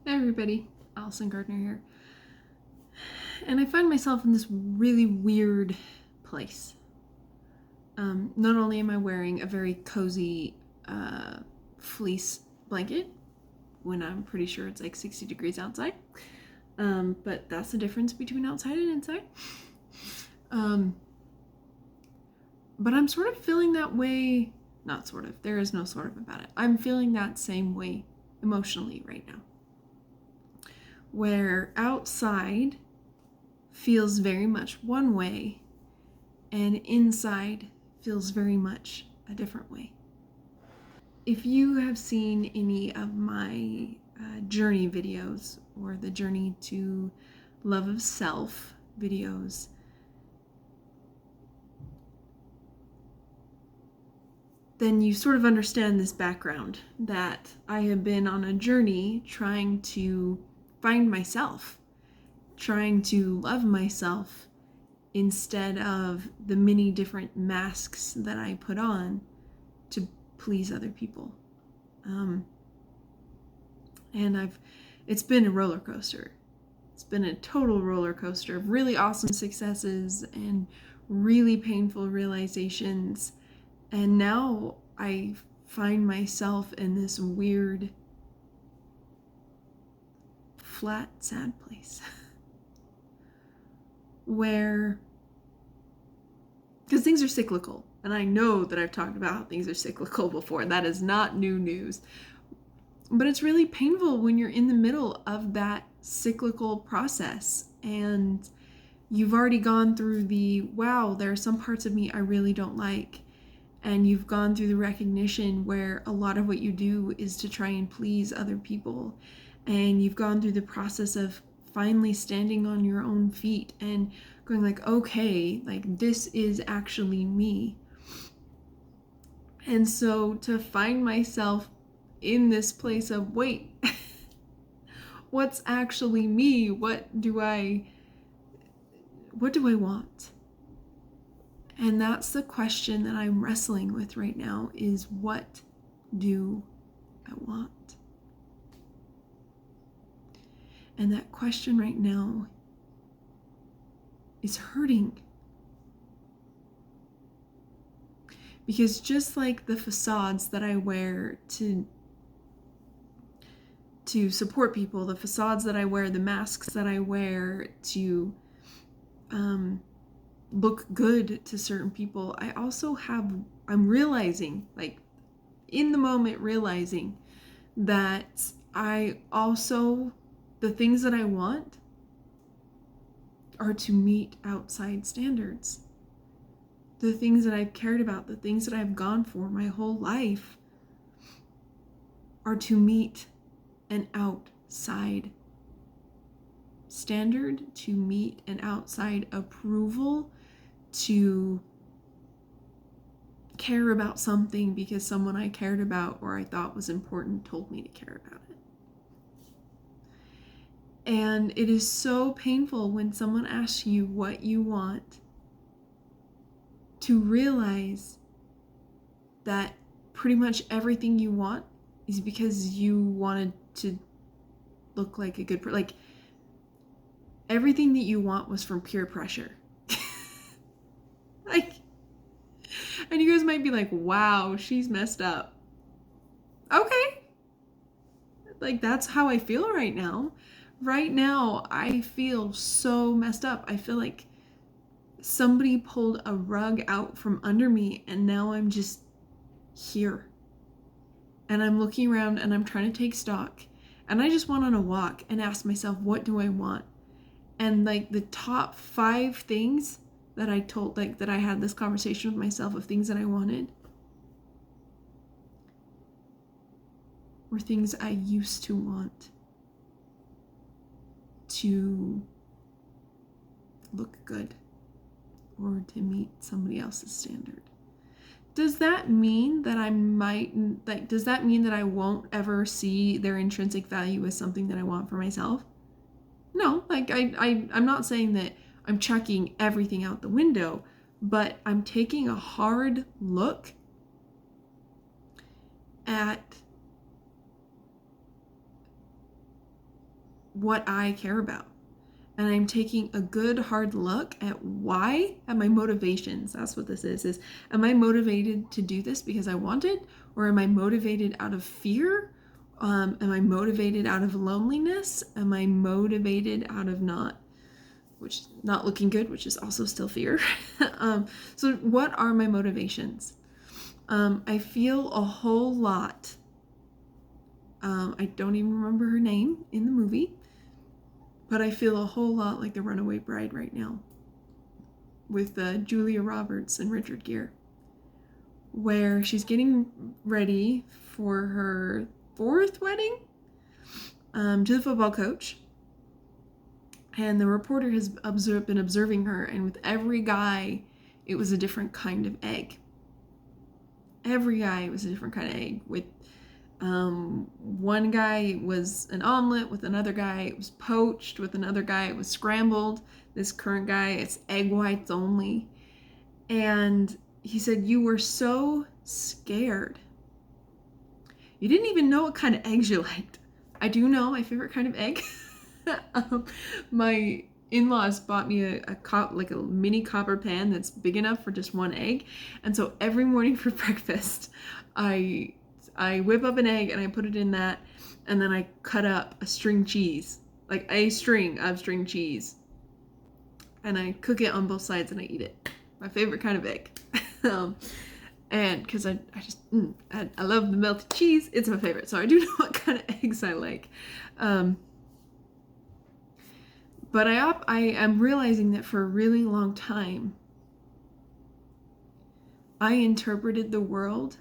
Hey everybody, Allison Gardner here. And I find myself in this really weird place. Not only am I wearing a very cozy fleece blanket when I'm pretty sure it's like 60 degrees outside, but that's the difference between outside and inside. Um, but I'm sort of feeling that way, not sort of, there is no sort of about it. I'm feeling that same way emotionally right now. Where outside feels very much one way and inside feels very much a different way. If you have seen any of my journey videos or the journey to love of self videos, then you sort of understand this background that I have been on a journey trying to find myself, trying to love myself instead of the many different masks that I put on to please other people. And it's been a roller coaster. It's been a total roller coaster of really awesome successes and really painful realizations. And now I find myself in this weird, flat, sad place where, because things are cyclical, and I know that I've talked about how things are cyclical before. That is not new news. But it's really painful when you're in the middle of that cyclical process and you've already gone through the, wow, there are some parts of me I really don't like. And you've gone through the recognition where a lot of what you do is to try and please other people. And you've gone through the process of finally standing on your own feet and going like, okay, like this is actually me. And so to find myself in this place of, wait, what's actually me? What do I want? And that's the question that I'm wrestling with right now, is what do I want? And that question right now is hurting. Because just like the facades that I wear to support people, the facades that I wear, the masks that I wear to look good to certain people, I'm realizing, like in the moment realizing that the things that I want are to meet outside standards. The things that I've cared about, the things that I've gone for my whole life are to meet an outside standard, to meet an outside approval, to care about something because someone I cared about or I thought was important told me to care about it. And it is so painful when someone asks you what you want to realize that pretty much everything you want is because you wanted to look like a good person. Like, everything that you want was from peer pressure. Like, and you guys might be like, wow, she's messed up. Okay. Like, that's how I feel right now. Right now, I feel so messed up. I feel like somebody pulled a rug out from under me and now I'm just here. And I'm looking around and I'm trying to take stock. And I just went on a walk and asked myself, what do I want? And like the top 5 things that I had this conversation with myself of things that I wanted were things I used to want. To look good or to meet somebody else's standard. Does that mean that does that mean that I won't ever see their intrinsic value as something that I want for myself? No, like I'm not saying that I'm chucking everything out the window, but I'm taking a hard look at what I care about. And I'm taking a good hard look at my motivations. That's what this is am I motivated to do this because I want it? Or am I motivated out of fear? Am I motivated out of loneliness? Am I motivated out of not looking good, which is also still fear? So what are my motivations? I feel a whole lot. I don't even remember her name in the movie. But I feel a whole lot like the Runaway Bride right now with Julia Roberts and Richard Gere, where she's getting ready for her 4th wedding to the football coach. And the reporter has been observing her, and with every guy, it was a different kind of egg. Every guy was a different kind of egg. With one guy it was an omelet, with another guy it was poached, with another guy it was scrambled. This current guy, it's egg whites only. And he said, you were so scared. You didn't even know what kind of eggs you liked. I do know my favorite kind of egg. My in-laws bought me a mini copper pan that's big enough for just one egg. And so every morning for breakfast, I whip up an egg and I put it in that, and then I cut up a string cheese, like a string of string cheese, and I cook it on both sides and I eat it. My favorite kind of egg. And because I love the melted cheese, it's my favorite. So I do know what kind of eggs I like. But I am realizing that for a really long time, I interpreted the world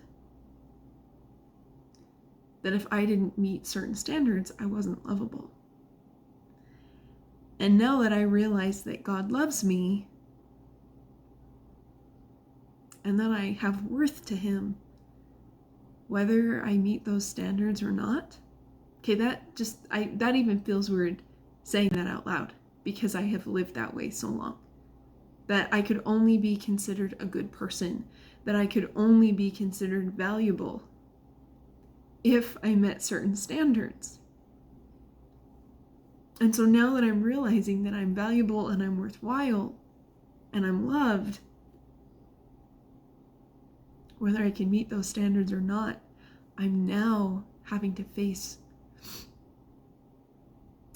that if I didn't meet certain standards, I wasn't lovable. And now that I realize that God loves me and that I have worth to Him, whether I meet those standards or not, okay, that even feels weird saying that out loud, because I have lived that way so long. That I could only be considered a good person, that I could only be considered valuable if I met certain standards. And so now that I'm realizing that I'm valuable and I'm worthwhile and I'm loved, whether I can meet those standards or not, I'm now having to face,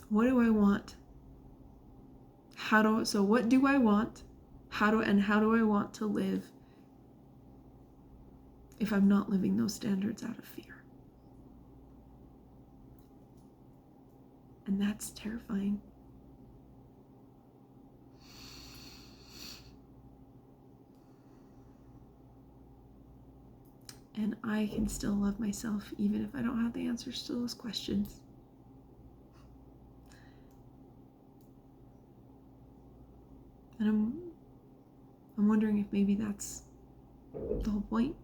what do I want? What do I want? How do I want to live if I'm not living those standards out of fear? And that's terrifying. And I can still love myself even if I don't have the answers to those questions. And I'm wondering if maybe that's the whole point.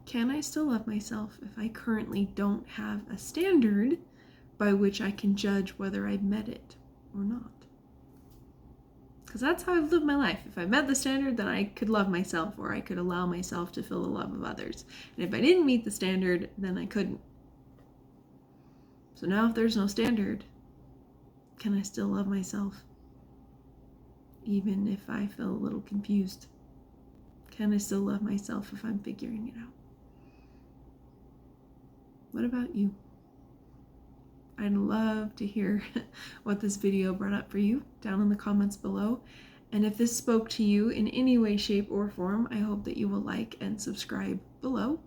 Can I still love myself if I currently don't have a standard by which I can judge whether I've met it or not? Because that's how I've lived my life. If I met the standard, then I could love myself, or I could allow myself to feel the love of others. And if I didn't meet the standard, then I couldn't. So now if there's no standard, can I still love myself? Even if I feel a little confused. Can I still love myself if I'm figuring it out? What about you? I'd love to hear what this video brought up for you down in the comments below. And if this spoke to you in any way, shape, or form, I hope that you will like and subscribe below.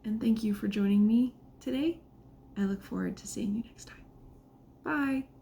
And thank you for joining me today. I look forward to seeing you next time. Bye.